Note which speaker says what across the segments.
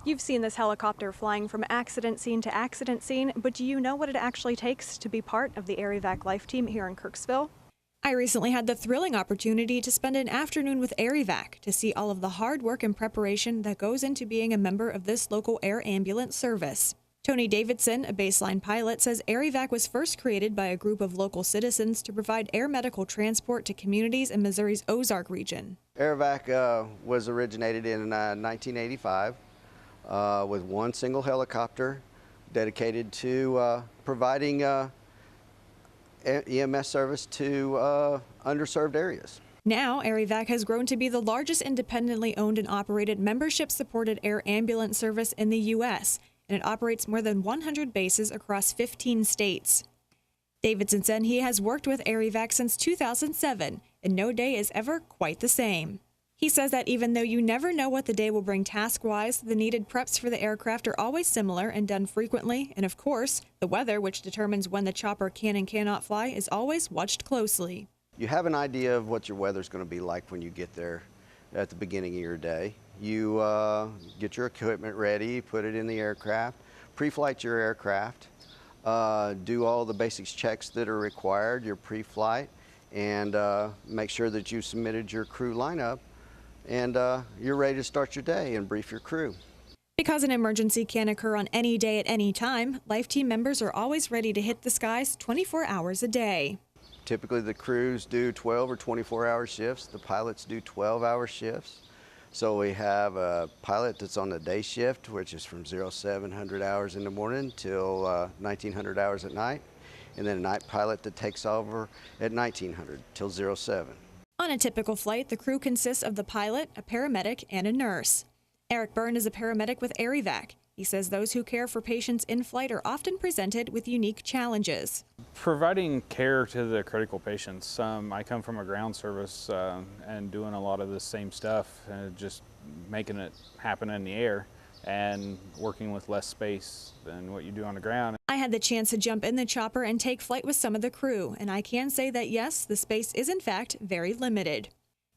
Speaker 1: You've seen this helicopter flying from accident scene to accident scene, but do you know what it actually takes to be part of the Air Evac Life Team here in Kirksville? I recently had the thrilling opportunity to spend an afternoon with Air Evac to see all of the hard work and preparation that goes into being a member of this local air ambulance service. Tony Davidson, a baseline pilot, says Air Evac was first created by a group of local citizens to provide air medical transport to communities in Missouri's Ozark region.
Speaker 2: Air Evac was originated in 1985 with one single helicopter dedicated to providing EMS service to underserved areas.
Speaker 1: Now, Air Evac has grown to be the largest independently owned and operated membership-supported air ambulance service in the U.S., and it operates more than 100 bases across 15 states. Davidson said he has worked with Air Evac since 2007, and no day is ever quite the same. He says that even though you never know what the day will bring task-wise, the needed preps for the aircraft are always similar and done frequently, and of course, the weather, which determines when the chopper can and cannot fly, is always watched closely.
Speaker 2: You have an idea of what your weather's going to be like when you get there at the beginning of your day. You get your equipment ready, put it in the aircraft, pre-flight your aircraft, do all the basics checks that are required, your pre-flight, and make sure that you submitted your crew lineup, and you're ready to start your day and brief your crew.
Speaker 1: Because an emergency can occur on any day at any time, Life Team members are always ready to hit the skies 24 hours a day.
Speaker 2: Typically the crews do 12 or 24-hour shifts. The pilots do 12-hour shifts. So we have a pilot that's on the day shift, which is from 0700 hours in the morning till 1900 hours at night, and then a night pilot that takes over at 1900 till 07.
Speaker 1: On a typical flight, the crew consists of the pilot, a paramedic, and a nurse. Eric Byrne is a paramedic with Air Evac. He says those who care for patients in flight are often presented with unique challenges.
Speaker 3: Providing care to the critical patients. I come from a ground service and doing a lot of the same stuff, just making it happen in the air and working with less space than what you do on the ground.
Speaker 1: I had the chance to jump in the chopper and take flight with some of the crew, and I can say that yes, the space is in fact very limited.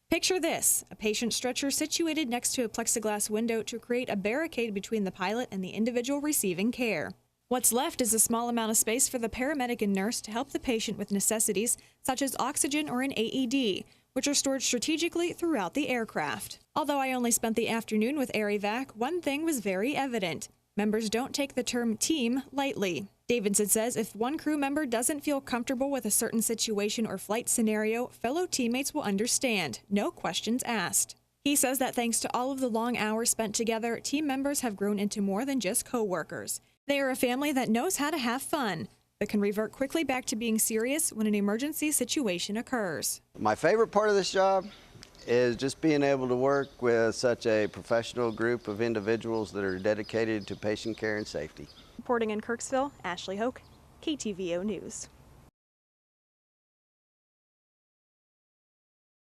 Speaker 1: Picture this, a patient stretcher situated next to a plexiglass window to create a barricade between the pilot and the individual receiving care. What's left is a small amount of space for the paramedic and nurse to help the patient with necessities such as oxygen or an AED, which are stored strategically throughout the aircraft. Although I only spent the afternoon with Air Evac, one thing was very evident. Members don't take the term team lightly. Davidson says if one crew member doesn't feel comfortable with a certain situation or flight scenario, fellow teammates will understand, no questions asked. He says that thanks to all of the long hours spent together, team members have grown into more than just co-workers. They are a family that knows how to have fun, but can revert quickly back to being serious when an emergency situation occurs.
Speaker 2: My favorite part of this job is just being able to work with such a professional group of individuals that are dedicated to patient care and safety.
Speaker 1: Reporting in Kirksville, Ashley Hoke, KTVO News.